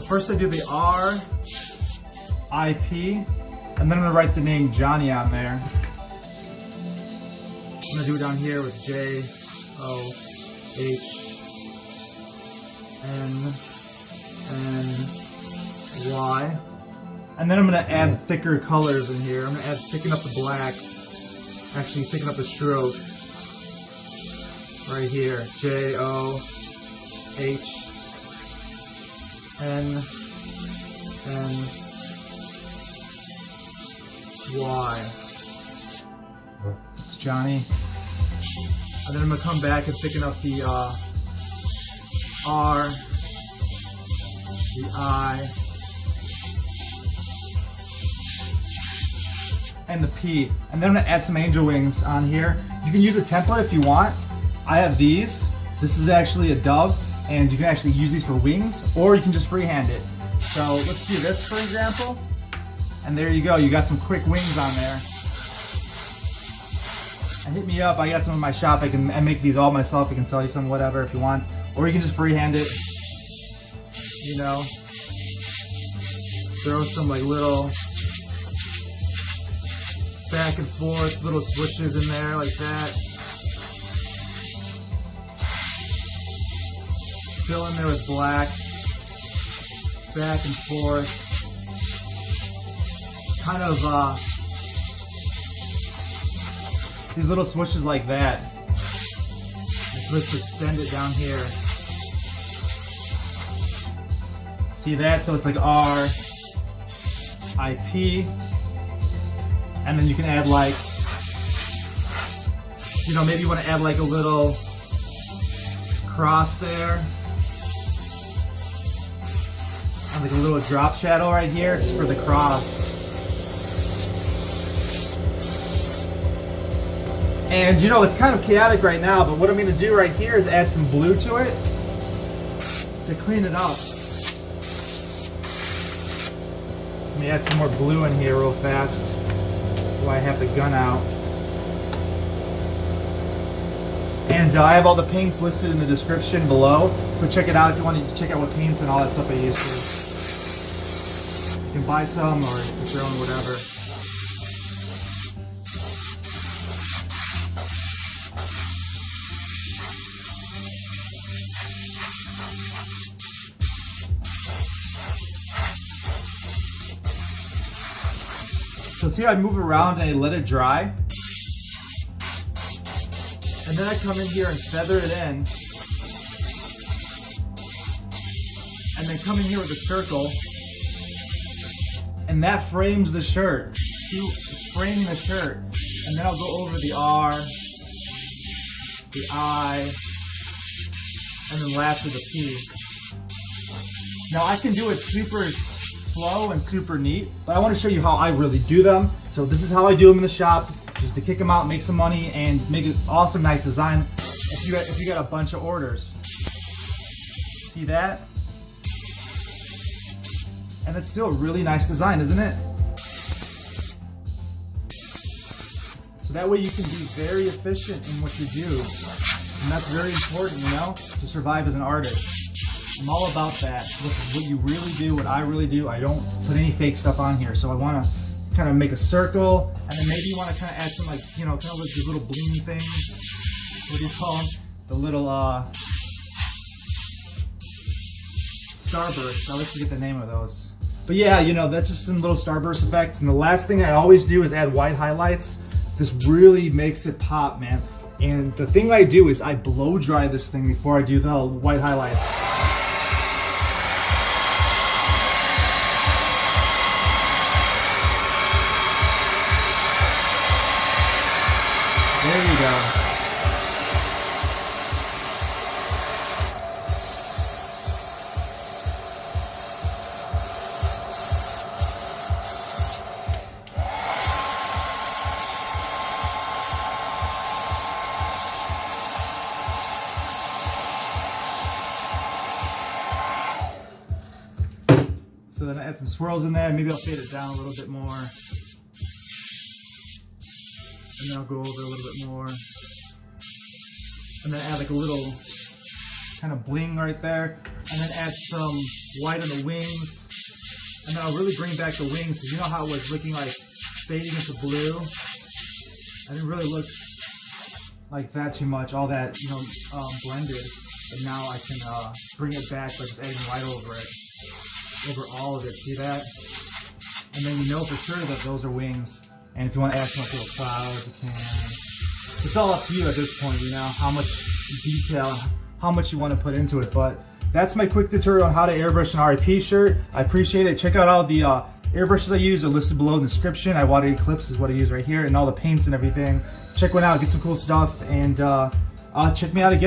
first I do the RIP, and then I'm gonna write the name Johnny on there. I'm gonna do it down here with JOHNNY. And then I'm gonna add thicker colors in here. I'm gonna thicken up the black, actually thicken up the stroke. Right here, JOHNNY. It's Johnny. And then I'm gonna come back and thicken up the R, the I, and the P. And then I'm gonna add some angel wings on here. You can use a template if you want. I have these. This is actually a dove, and you can actually use these for wings, or you can just freehand it. So let's do this for example. And there you go, you got some quick wings on there. And hit me up, I got some in my shop. I make these all myself. I can sell you some, whatever, if you want. Or you can just freehand it. You know, throw some like little back and forth, little switches in there like that. Fill in there with black, back and forth. Kind of these little swooshes like that. Let's extend it down here. See that? So it's like RIP. And then you can add like, you know, maybe you want to add like a little cross there. And like a little drop shadow right here just for the cross. And you know, it's kind of chaotic right now, but what I'm going to do right here is add some blue to it to clean it up. Let me add some more blue in here real fast while I have the gun out. And I have all the paints listed in the description below, so check it out if you want to check out what paints and all that stuff I use. You can buy some or make your own, whatever. So see how I move around and I let it dry? And then I come in here and feather it in. And then come in here with a circle. And that frames the shirt. Frame the shirt. And then I'll go over the R, the I, and then lastly the P. Now I can do it super slow and super neat, but I want to show you how I really do them. So this is how I do them in the shop, just to kick them out, make some money, and make an awesome, nice design if you got a bunch of orders. See that? And it's still a really nice design, isn't it? So that way you can be very efficient in what you do. And that's very important, you know, to survive as an artist. I'm all about that. What you really do, what I really do. I don't put any fake stuff on here. So I want to kind of make a circle, and then maybe you want to kind of add some, like, you know, kind of like these little bling things. What do you call them? The little starbursts. I like to get the name of those. But yeah, you know, that's just some little starburst effects. And the last thing I always do is add white highlights. This really makes it pop, man. And the thing I do is I blow dry this thing before I do the white highlights. There you go. So then I add some swirls in there. Maybe I'll fade it down a little bit more. And then I'll go over a little bit more. And then add like a little kind of bling right there, and then add some white on the wings, and then I'll really bring back the wings because you know how it was looking like fading into blue. I didn't really look like that too much, all that blended, and now I can bring it back by just adding white over it, over all of it. See that? And then you know for sure that those are wings. And if you want to add some little clouds, you can. It's all up to you at this point, you know, how much detail, how much you want to put into it. But that's my quick tutorial on how to airbrush an RIP shirt. I appreciate it. Check out all the airbrushes I use are listed below in the description. I Water Eclipse is what I use right here, and all the paints and everything. Check one out, get some cool stuff, and check me out again.